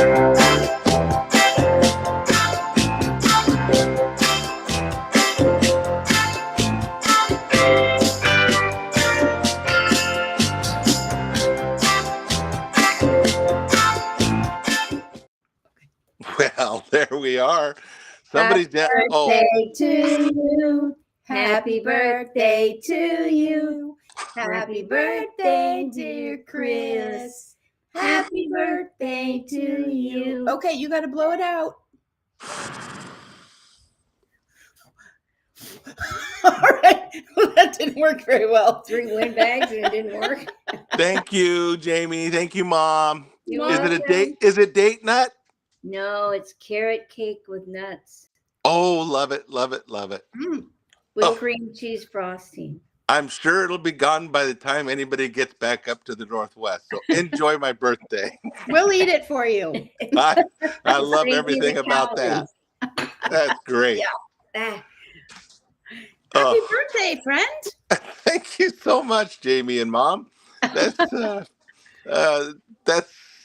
Well, there we are. Happy Somebody's down. Oh, birthday to you. Happy birthday to you. Happy birthday, dear Chris. Happy birthday to you. Okay, you got to blow it out. All right. Well, that didn't work very well. 3 wind bags and it didn't work. thank you, Jamie. Thank you, Mom. You Is it a welcome. date? Is it date nut? No, it's carrot cake with nuts Oh, love it, love it, love it. with Oh. cream cheese frosting. I'm sure it'll be gone by the time anybody gets back up to the Northwest. So enjoy my birthday. We'll eat it for you. I love Save you everything the about that. calories. That's great. Ah, Happy birthday, friend. Thank you so much, Jamie and Mom. That's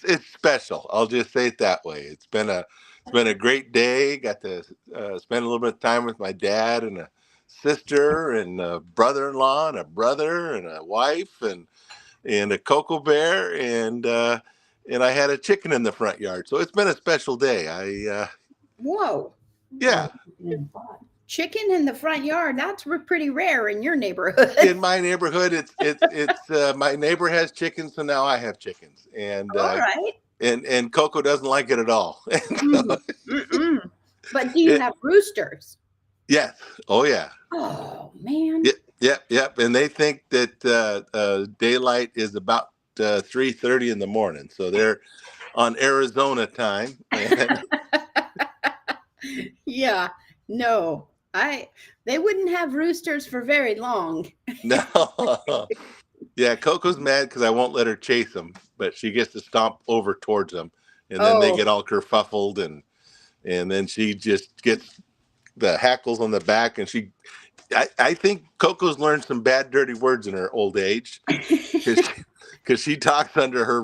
it's special. I'll just say it that way. It's been a great day. Got to spend a little bit of time with my dad and a sister and a brother-in-law and a brother and a wife and a cocoa bear and I had a chicken in the front yard. So it's been a special day. Whoa. Yeah. Chicken in the front yard. That's pretty rare in your neighborhood. In my neighborhood, it's my neighbor has chickens, so now I have chickens, and All right. and Coco doesn't like it at all. But do you have roosters? Yes. Oh yeah. Oh man. Yep. And they think that daylight is about 3:30 in the morning, so they're on Arizona time. And Yeah. No. They wouldn't have roosters for very long. no. Yeah, Coco's mad because I won't let her chase them, but she gets to stomp over towards them, and then they get all kerfuffled, and then she just gets the hackles on the back, and I think Coco's learned some bad, dirty words in her old age, because she talks under her.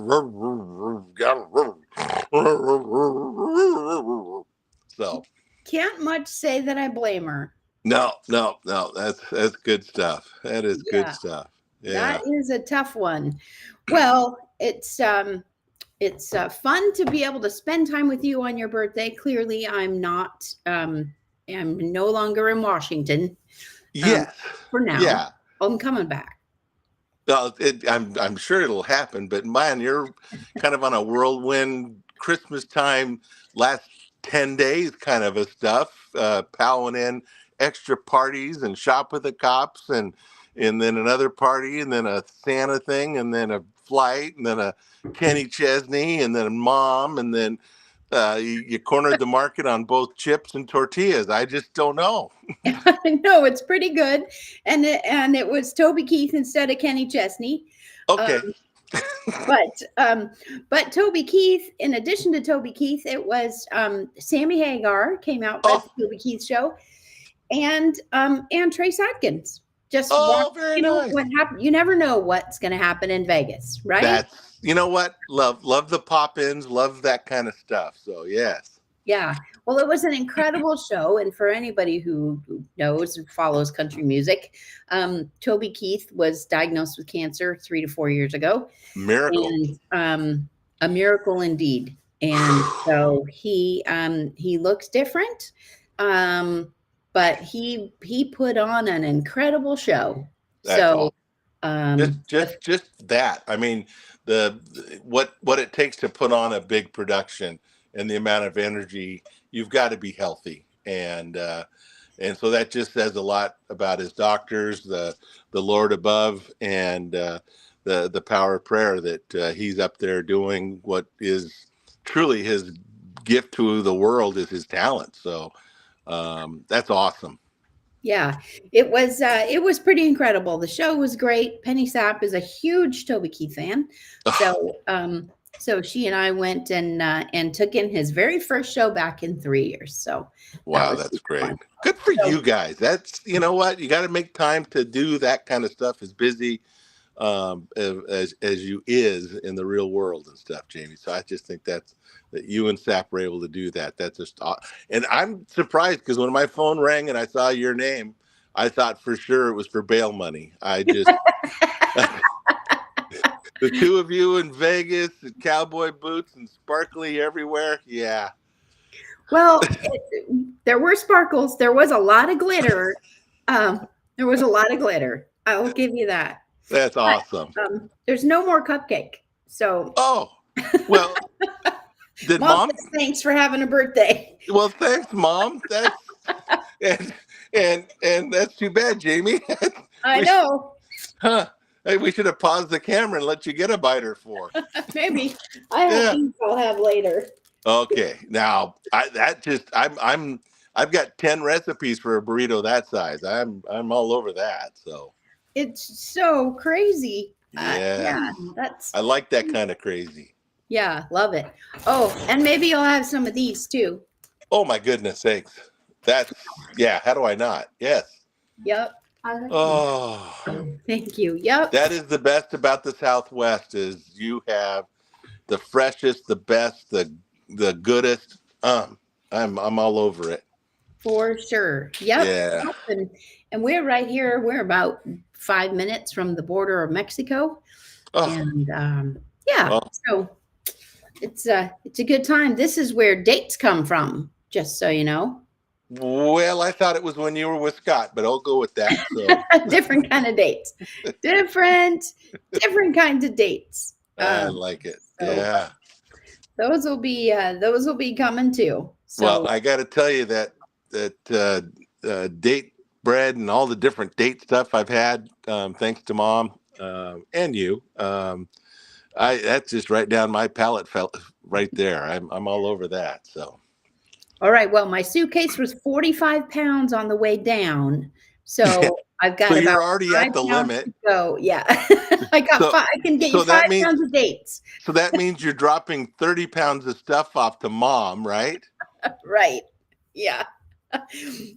So Can't much say that I blame her. no. That's good stuff. That is good stuff. Yeah. That is a tough one. Well, it's fun to be able to spend time with you on your birthday. Clearly, I'm no longer in Washington. Yes. For now. Yeah. I'm coming back. Well, I'm sure it'll happen, but man, you're kind of on a whirlwind Christmas time, last 10 days kind of a stuff, palling in extra parties and shop with the cops and then another party and then a Santa thing and then a flight and then a Kenny Chesney and then a mom and then you cornered the market on both chips and tortillas. I just don't know. No, it's pretty good. And it was Toby Keith instead of Kenny Chesney. Okay. But Toby Keith, in addition to Toby Keith, it was Sammy Hagar came out with the Toby Keith show and Trace Adkins. Just very nice. What happened. You never know what's going to happen in Vegas, right? You know what? Love the pop-ins, love that kind of stuff. So yes. Yeah. Well, it was an incredible show. And for anybody who knows or follows country music, Toby Keith was diagnosed with cancer 3 to 4 years ago. Miracle. And, a miracle indeed. And so he looks different. But he put on an incredible show. That's just that. I mean, what it takes to put on a big production and the amount of energy, you've got to be healthy, and so that just says a lot about his doctors, the Lord above, and the power of prayer that he's up there doing what is truly his gift to the world is his talent. So that's awesome. Yeah, it was pretty incredible. The show was great. Penny Sapp is a huge Toby Keith fan. So she and I went and took in his very first show back in 3 years. So wow, that's great. Fun. Good for you guys. That's, you know what, you got to make time to do that kind of stuff, as busy as you is in the real world and stuff, Jamie. So I just think that's that you and Sap were able to do that. That's just, and I'm surprised because when my phone rang and I saw your name, I thought for sure it was for bail money. I just, the two of you in Vegas and cowboy boots and sparkly everywhere. Yeah. Well, there were sparkles. There was a lot of glitter. There was a lot of glitter. I will give you that. That's awesome. There's no more cupcake. So. Oh, well, did Mom? Thanks for having a birthday. Well, thanks, Mom. That's and that's too bad, Jamie. I know. Huh. Hey, we should have paused the camera and let you get a bite or four. Maybe. I have things I'll have later. Okay. Now I've got 10 recipes for a burrito that size. I'm all over that. So it's so crazy. Yeah. That's I like that kind of crazy. Yeah, love it. Oh, and maybe you'll have some of these too. Oh my goodness sakes. That's how do I not? Yes. Yep. Oh, thank you. Yep. That is the best about the Southwest is you have the freshest, the best, the goodest. I'm all over it. For sure. Yep. Yeah. And we're right here. We're about 5 minutes from the border of Mexico. Oh. And so it's a good time. This is where dates come from, just so you know. Well, I thought it was when you were with Scott, but I'll go with that. So. Different kind of dates. Different kinds of dates. I like it. So yeah. Those will be coming too. So. Well, I got to tell you that date bread and all the different date stuff I've had, thanks to Mom and you, that's just right down my palate, right there. I'm all over that. So. All right. Well, my suitcase was 45 pounds on the way down. So I've got you're already at the limit. So yeah, I can get you 5 pounds of dates. So that means you're dropping 30 pounds of stuff off to Mom, right? Right. Yeah.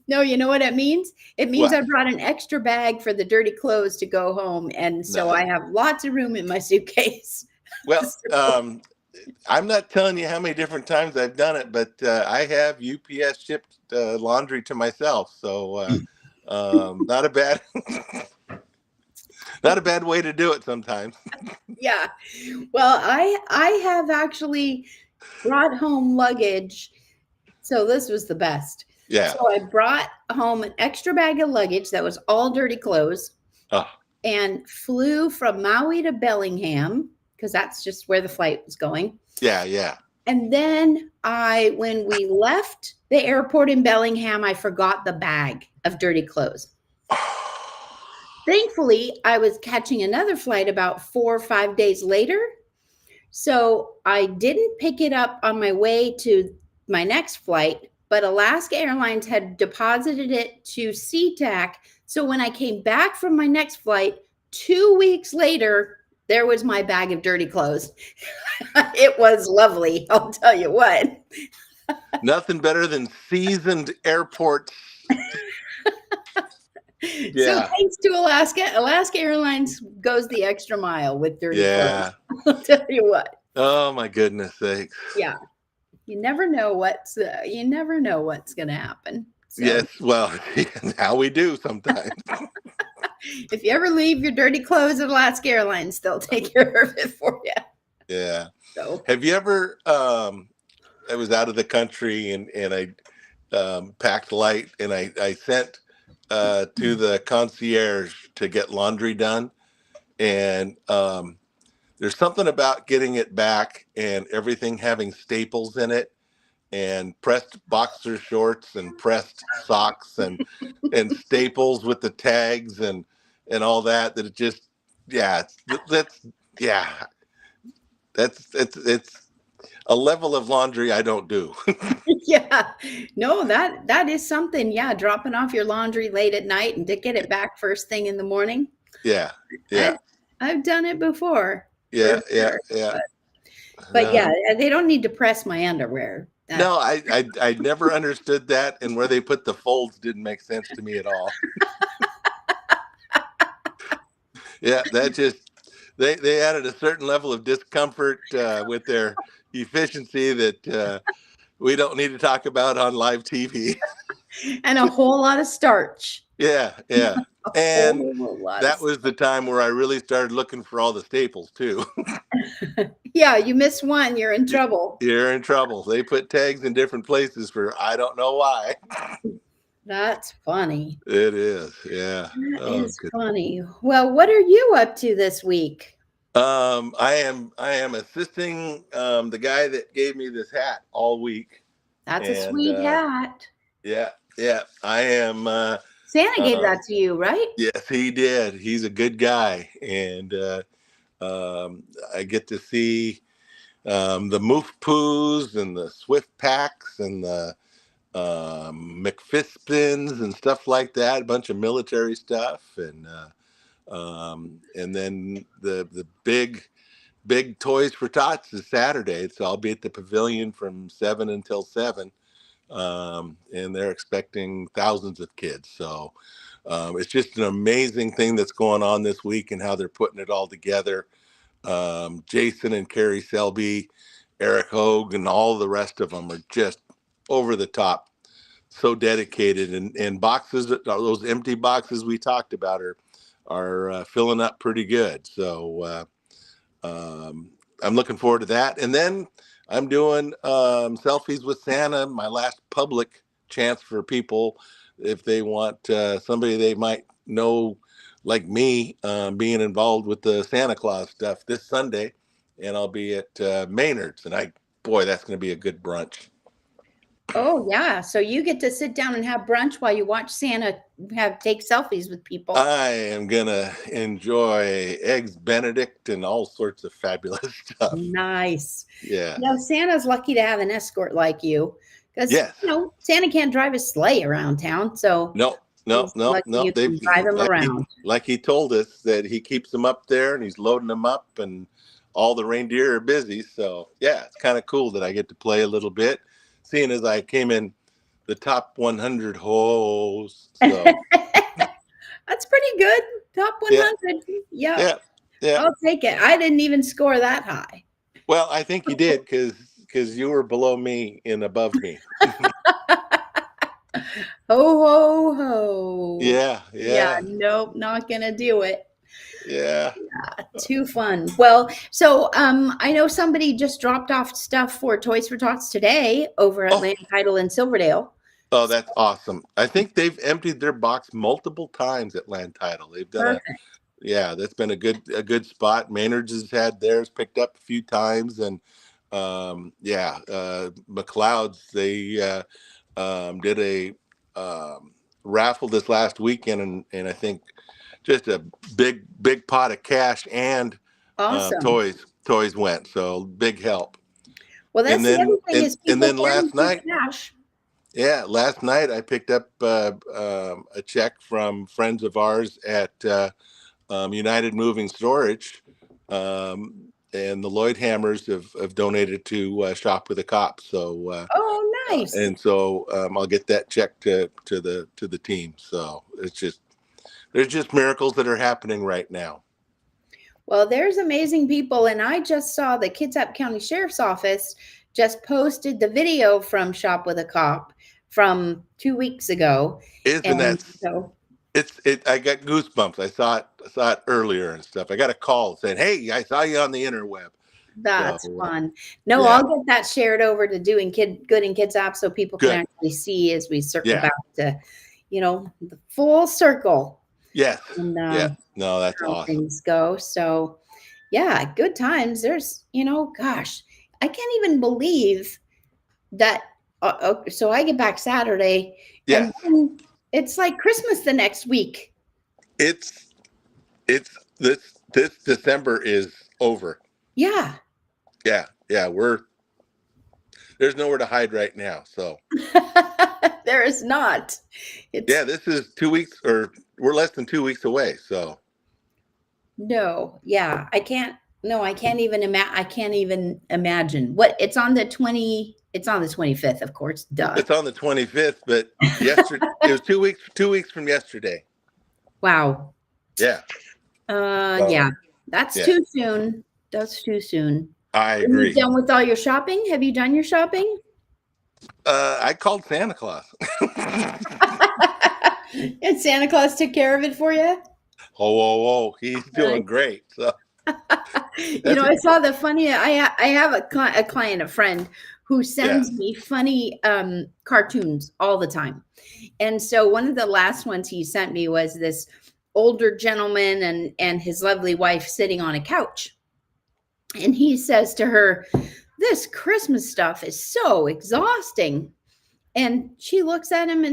No, you know what it means? It means I brought an extra bag for the dirty clothes to go home. And so I have lots of room in my suitcase. Well, I'm not telling you how many different times I've done it, but I have UPS shipped laundry to myself. So not a bad way to do it sometimes. Yeah. Well, I have actually brought home luggage. So this was the best. Yeah. So I brought home an extra bag of luggage that was all dirty clothes and flew from Maui to Bellingham because that's just where the flight was going. Yeah, yeah. And then when we left the airport in Bellingham, I forgot the bag of dirty clothes. Thankfully, I was catching another flight about 4 or 5 days later. So I didn't pick it up on my way to my next flight, but Alaska Airlines had deposited it to SeaTac. So when I came back from my next flight 2 weeks later, there was my bag of dirty clothes. It was lovely. I'll tell you what. Nothing better than seasoned airport. Yeah. So thanks to Alaska Airlines goes the extra mile with dirty clothes. I'll tell you what. Oh my goodness sakes. Yeah. You never know what's going to happen. So. Yes. Well, how we do sometimes. If you ever leave your dirty clothes at Alaska Airlines, they'll take care of it for you. Yeah. So. Have you ever, I was out of the country and I packed light and I sent to the concierge to get laundry done. And there's something about getting it back and everything having staples in it and pressed boxer shorts and pressed socks and staples with the tags and all that it just, it's a level of laundry I don't do. Yeah, no, that is something. Yeah. Dropping off your laundry late at night and to get it back first thing in the morning. Yeah. Yeah. I've done it before. Yeah. Sure, Yeah. But yeah, they don't need to press my underwear. No, I never understood that. And where they put the folds didn't make sense to me at all. Yeah, that just, they added a certain level of discomfort with their, efficiency that we don't need to talk about on live TV. And a whole lot of starch. Yeah, yeah. And that was the Starch. time where I really started looking for all the staples too. Yeah, you miss one, you're in trouble. You're in trouble. They put tags in different places for I don't know why. That's funny. It is, yeah. That is funny. Well, what are you up to this week? I am assisting the guy that gave me this hat all week. That's a sweet hat. Yeah, yeah. I am Santa gave that to you, right? Yes, he did. He's a good guy. And I get to see the Moof Poos and the Swift Packs and the McFispins and stuff like that. A bunch of military stuff, and then the big Toys for Tots is Saturday, so I'll be at the pavilion from 7 until 7, and they're expecting thousands of kids. So it's just an amazing thing that's going on this week and how they're putting it all together. Jason and Carrie Selby, Eric Hogue, and all the rest of them are just over the top, so dedicated, and boxes, those empty boxes we talked about are filling up pretty good. So I'm looking forward to that. And then I'm doing selfies with Santa, my last public chance for people if they want somebody they might know like me being involved with the Santa Claus stuff this Sunday. And I'll be at Maynard's, and that's going to be a good brunch. Oh yeah, so you get to sit down and have brunch while you watch Santa take selfies with people. I am gonna enjoy eggs Benedict and all sorts of fabulous stuff. Nice. Yeah. Santa's lucky to have an escort like you, because Santa can't drive his sleigh around town. So no. They drive him around. Like he told us that he keeps them up there and he's loading them up, and all the reindeer are busy. So yeah, it's kind of cool that I get to play a little bit, seeing as I came in the top 100 hoes. So. That's pretty good. Top 100. Yeah. I'll take it. I didn't even score that high. Well, I think you did because you were below me and above me. Ho, ho, ho. Yeah. Nope, not going to do it. Yeah. Too fun. Well, so I know somebody just dropped off stuff for Toys for Tots today over at Land Title in Silverdale. Oh, that's awesome. I think they've emptied their box multiple times at Land Title. They've done that's been a good spot. Maynard's has had theirs picked up a few times, and McLeod's, they did a raffle this last weekend, and I think just a big pot of cash and awesome. Toys went, so big help. Well, that's the other thing is people and then last night, cash. Yeah, last night I picked up a check from friends of ours at United Moving Storage, and the Lloyd Hammers have donated to Shop with a Cop. So nice. And so I'll get that check to the team. So there's just miracles that are happening right now. Well, there's amazing people, and I just saw the Kitsap County Sheriff's Office just posted the video from Shop with a Cop from 2 weeks ago. Isn't that so? I got goosebumps. I saw it earlier and stuff. I got a call saying, "Hey, I saw you on the interweb." That's fun. No, yeah. I'll get that shared over to Doing Good in Kitsap so people can actually see as we circle back to, the full circle. Yes. And, no, that's awesome. Things go. So, yeah, good times. There's, gosh, I can't even believe that. So I get back Saturday. Yeah. And it's like Christmas the next week. It's this December is over. Yeah. Yeah. There's nowhere to hide right now. So there is not. This is 2 weeks, or we're less than 2 weeks away. So no, yeah, I can't even imagine what it's on the 25th, of course. Duh. It's on the 25th, but yesterday it was 2 weeks from yesterday. Wow. Yeah. Yeah. That's too soon. That's too soon. I Are you agree. done with all your shopping? Have you done your shopping? I called Santa Claus. And Santa Claus took care of it for you? Oh, he's doing great. So I saw the funny. I have a client, a friend, who sends me funny cartoons all the time. And so one of the last ones he sent me was this older gentleman and his lovely wife sitting on a couch. And he says to her, "This Christmas stuff is so exhausting." And she looks at him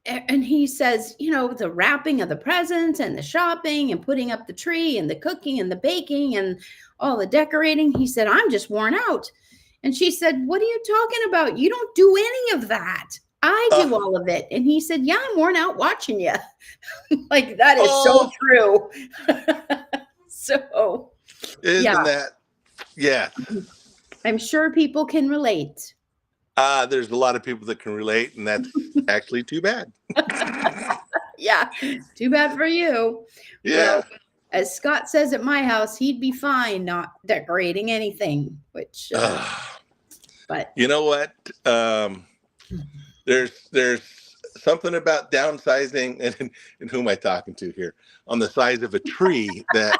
and he says, "The wrapping of the presents and the shopping and putting up the tree and the cooking and the baking and all the decorating." He said, "I'm just worn out." And she said, "What are you talking about? You don't do any of that. I do all of it." And he said, "Yeah, I'm worn out watching you." Like, that is so true. So, isn't that? Yeah. I'm sure people can relate. There's a lot of people that can relate, and that's actually too bad. Yeah, too bad for you. Yeah. Well, as Scott says at my house, he'd be fine not decorating anything, which, but you know what? There's something about downsizing, and who am I talking to here? On the size of a tree that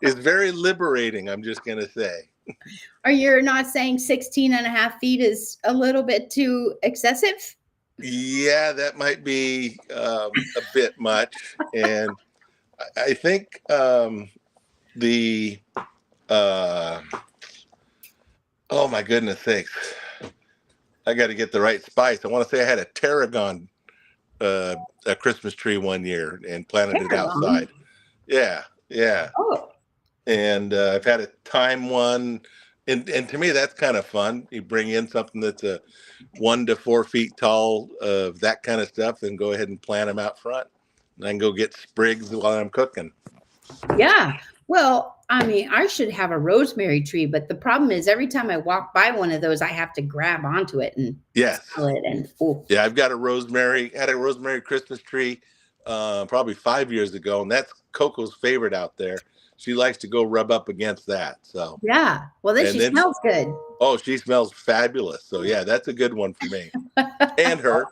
is very liberating, I'm just going to say. Are you not saying 16 and a half feet is a little bit too excessive? Yeah, that might be a bit much. And I think the oh my goodness sakes, I got to get the right spice. I want to say I had a tarragon a Christmas tree one year and planted it outside. Yeah. Oh. And I've had a thyme one, and to me that's kind of fun. You bring in something that's 1 to 4 feet tall, of that kind of stuff, and go ahead and plant them out front, and I can go get sprigs while I'm cooking. Yeah. Well, I mean, I should have a rosemary tree, but the problem is every time I walk by one of those, I have to grab onto it and smell it. And yeah, I've got had a rosemary Christmas tree probably 5 years ago, and that's Coco's favorite out there. She likes to go rub up against that. So yeah, well, then she smells good. Oh, she smells fabulous. So yeah, that's a good one for me. And her.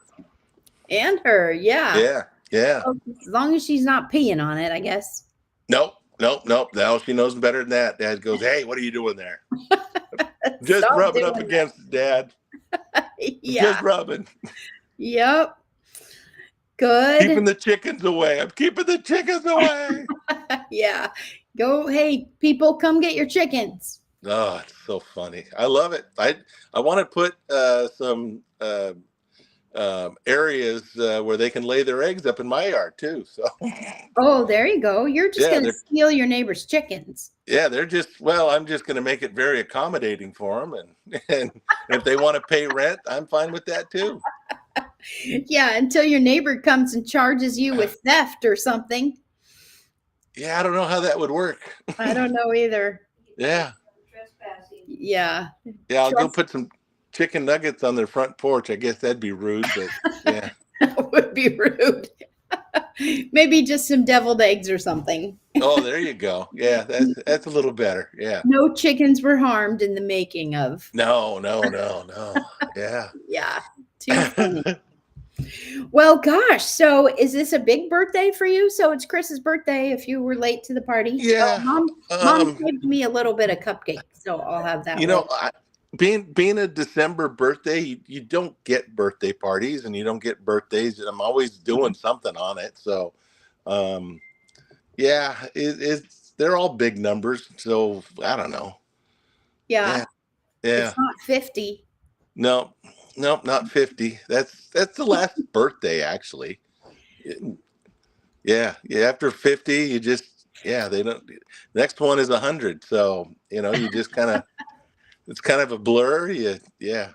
And her, yeah. Yeah. Well, as long as she's not peeing on it, I guess. Nope. Now she knows better than that. Dad goes, "Hey, what are you doing there?" Just rubbing up against it, Dad. Yeah. Just rubbing. Yep. Good. Keeping the chickens away. I'm keeping the chickens away. Yeah. Go, hey, people, come get your chickens. Oh, it's so funny. I love it. I want to put some areas where they can lay their eggs up in my yard too. So. Oh, there you go. You're just going to steal your neighbor's chickens. Yeah, I'm just going to make it very accommodating for them. And if they want to pay rent, I'm fine with that too. Yeah, until your neighbor comes and charges you with theft or something. Yeah, I don't know how that would work. I don't know either. Yeah. Yeah. Yeah, I'll go put some chicken nuggets on their front porch. I guess that'd be rude, but yeah. That would be rude. Maybe just some deviled eggs or something. Oh, there you go. Yeah, that's a little better. Yeah. No chickens were harmed in the making of. No. Yeah. Yeah. Too funny. Well, gosh. So is this a big birthday for you? So it's Chris's birthday if you were late to the party. Yeah. Mom saved me a little bit of cupcake, so I'll have that. Being a December birthday, you don't get birthday parties and you don't get birthdays. I'm always doing something on it. So, yeah, they're all big numbers. So I don't know. Yeah. It's not 50. No, not 50. That's the last birthday, actually. Yeah. After 50, you just, they don't. Next one is 100. So, you just kind of, it's kind of a blur. Yeah.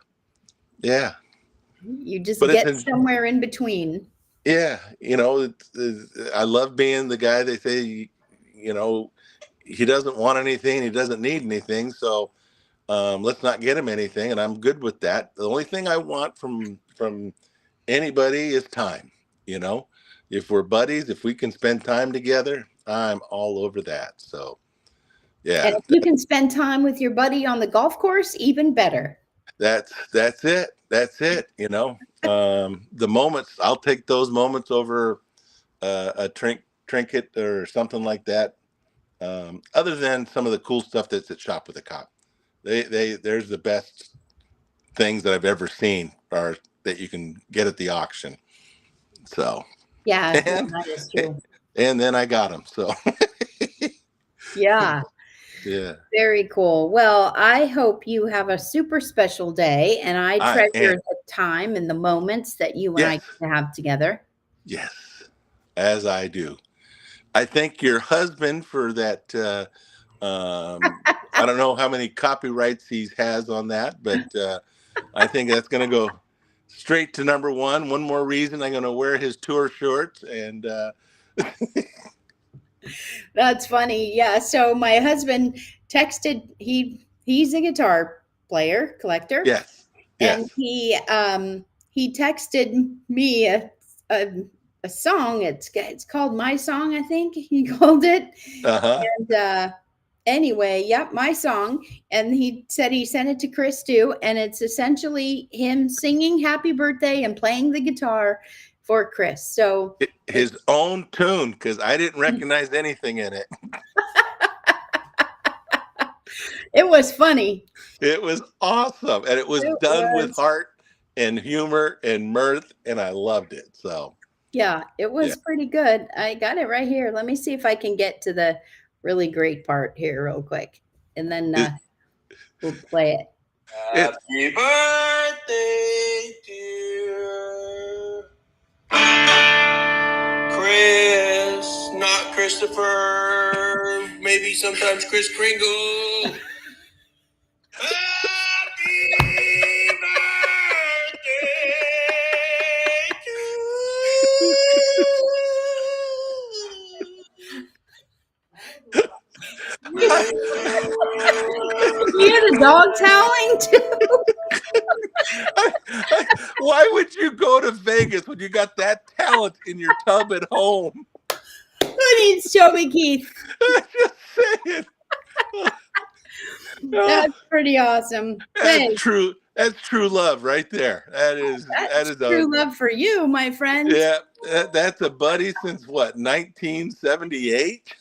You just get somewhere in between. Yeah. I love being the guy they say, he doesn't want anything. He doesn't need anything. So, let's not get him anything, and I'm good with that. The only thing I want from anybody is time. If we're buddies, if we can spend time together, I'm all over that. So, Yeah. And if you can spend time with your buddy on the golf course, even better. That's it. That's it. You know, the moments, I'll take those moments over a trinket or something like that. Other than some of the cool stuff that's at Shop with a Cop, there's the best things that I've ever seen are that you can get at the auction. So Yeah, and that is true. and then I got them. So Yeah. yeah, Very cool. Well, I hope you have a super special day, and I treasure and the time and the moments that you and I yes, get to have together. yes, as I do. I thank your husband for that. I don't know how many copyrights he has on that, but I think that's going to go straight to number one. One more reason I'm going to wear his tour shorts. And That's funny. Yeah. So my husband texted, he's a guitar player, collector, yes, and yes, he texted me a, a song. It's called My Song, I think he called it. uh-huh. And anyway, yep, My Song. And he said he sent it to Chris too. And it's essentially him singing happy birthday and playing the guitar for Chris. So His own tune, because I didn't recognize anything in it. it was funny. It was awesome. And it was done with heart and humor and mirth. And I loved it. So yeah, it was pretty good. I got it right here. Let me see if I can get to the really great part here real quick. And then we'll play it. Happy birthday, dear Chris, not Christopher, maybe sometimes Chris Kringle. Happy birthday to You hear the dogs howling too? Why would you go to Vegas when you got that talent in your tub at home? Who needs Show Me Keith? Just saying. That's pretty awesome. That's true. That's true love right there. That is true love for you, my friend. Yeah, that's a buddy since what, 1978?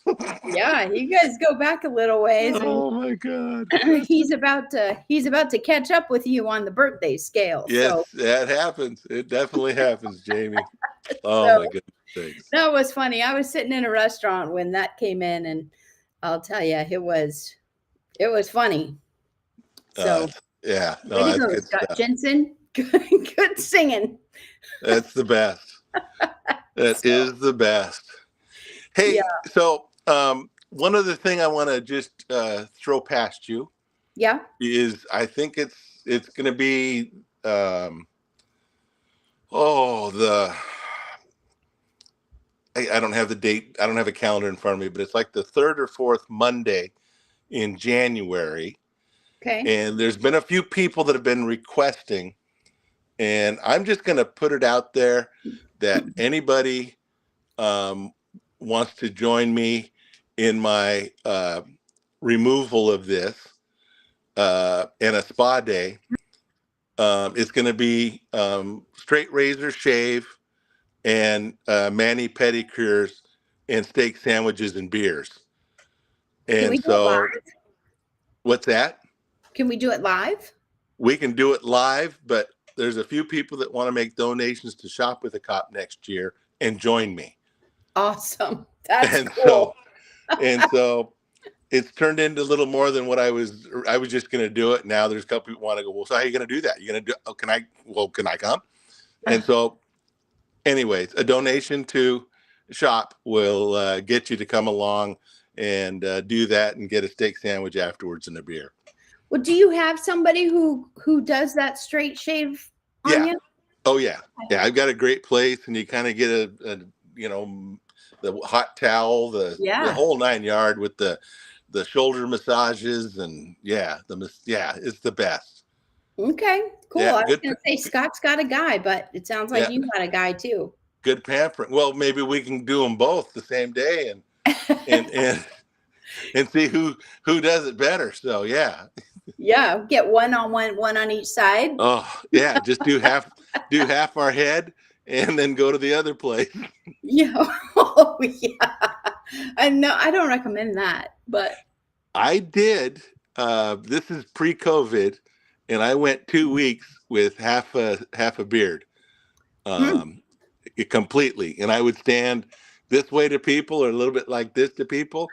Yeah, you guys go back a little ways. Oh my God. He's about to catch up with you on the birthday scale. Yes, so. that happens. It definitely happens, Jamie. Oh my goodness. That was funny. I was sitting in a restaurant when that came in, and I'll tell you, it was funny. So yeah, no, way to that's go, good Scott stuff. Jensen. Good singing. That's the best. That is the best. Hey, so one other thing I want to just throw past you. Yeah. Is I think it's going to be I don't have the date. I don't have a calendar in front of me, but it's like the third or fourth Monday in January. Okay. And there's been a few people that have been requesting, and I'm just going to put it out there that anybody wants to join me in my removal of this and a spa day. It's going to be straight razor shave and mani pedicures and steak sandwiches and beers. And so, what's that? Can we do it live? We can do it live, but there's a few people that want to make donations to Shop with a Cop next year and join me. Awesome. That's cool. So it's turned into a little more than what I was just going to do it. Now there's a couple people want to go, well, so how are you going to do that? You're going to do, oh, can I come? And so anyways, a donation to Shop will get you to come along and do that and get a steak sandwich afterwards and a beer. Well, do you have somebody who does that straight shave on you? Oh yeah. Yeah. I've got a great place, and you kind of get a the hot towel, the whole 9 yard with the shoulder massages, and it's the best. Okay, cool. Yeah, I was going to say Scott's got a guy, but it sounds like you got a guy too. Good pampering. Well, maybe we can do them both the same day, and and see who does it better. So yeah. Yeah, get one on each side. Oh yeah, just do half our head and then go to the other place. Yeah. Oh yeah. I know I don't recommend that, but I did. This is pre-COVID, and I went 2 weeks with half a beard, completely. And I would stand this way to people, or a little bit like this to people.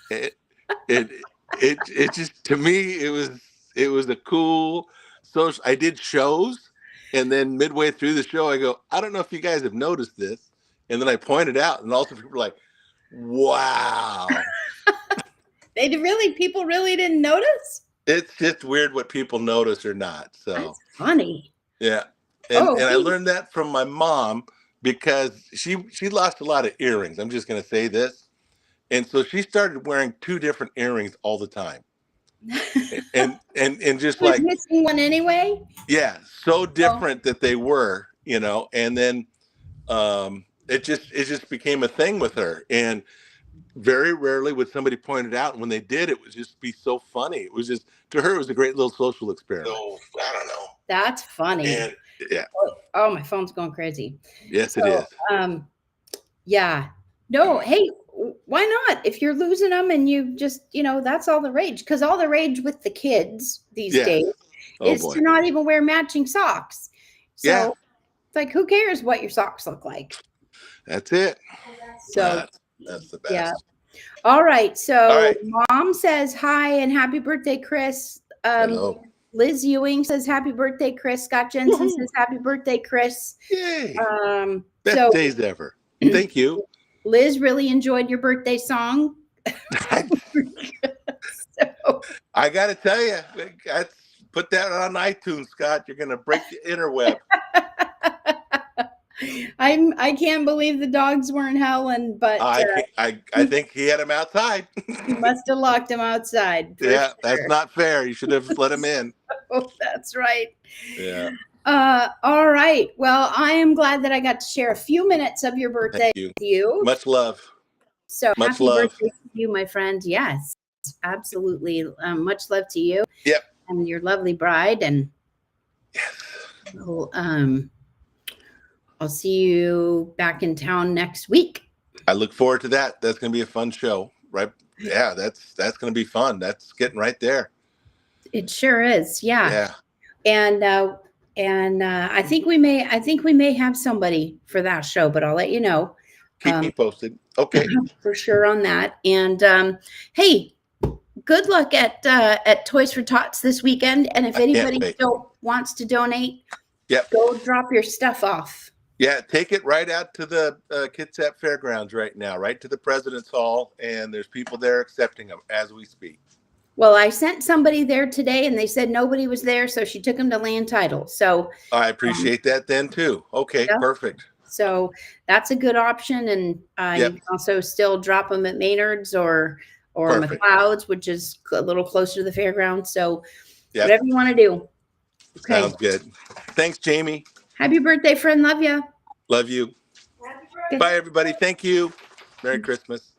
It just, to me, it was a cool social. I did shows, and then midway through the show, I go, I don't know if you guys have noticed this, and then I pointed out, and also people were like, wow. People really didn't notice? It's just weird what people notice or not. So that's funny. Yeah. And I learned that from my mom, because she lost a lot of earrings. I'm just going to say this. And so she started wearing 2 different earrings all the time. and just was like missing one anyway. Yeah, so different that they were, and then it just became a thing with her. And very rarely would somebody point it out, and when they did, it would just be so funny. It was just, to her, it was a great little social experiment. So, I don't know. That's funny. And, yeah. Oh, my phone's going crazy. Yes, it is. Yeah. No, hey, why not? If you're losing them and you just, that's all the rage. Because all the rage with the kids these days is to not even wear matching socks. So it's like, who cares what your socks look like? That's it. So that's the best. Yeah. All right. So Mom says hi and happy birthday, Chris. Hello. Liz Ewing says happy birthday, Chris. Scott Jensen says happy birthday, Chris. Yay. Best days ever. Thank you. Liz really enjoyed your birthday song. I got to tell you, put that on iTunes, Scott. You're going to break the interweb. I can't believe the dogs weren't howling, but I think he had him outside. He must have locked him outside. Yeah, sure. That's not fair. You should have let him in. Oh, that's right. Yeah. All right. Well, I am glad that I got to share a few minutes of your birthday with you. Much love. So much happy love birthday to you, my friend. Yes, absolutely. Much love to you. Yep. And your lovely bride. And I'll see you back in town next week. I look forward to that. That's going to be a fun show, right? Yeah, that's going to be fun. That's getting right there. It sure is. Yeah. Yeah. And I think we may have somebody for that show, but I'll let you know. Keep me posted. Okay. For sure on that. And hey, good luck at Toys for Tots this weekend. And if anybody wants to donate, go drop your stuff off. Yeah, take it right out to the Kitsap Fairgrounds right now, right to the President's Hall, and there's people there accepting them as we speak. Well, I sent somebody there today, and they said nobody was there, so she took them to land title. So I appreciate that then too. Okay, perfect. So that's a good option, and you can also still drop them at Maynard's or McLeod's, which is a little closer to the fairgrounds. So whatever you want to do. Okay. Sounds good. Thanks, Jamie. Happy birthday, friend. Love you. Love you. Bye, everybody. Thank you. Merry Christmas.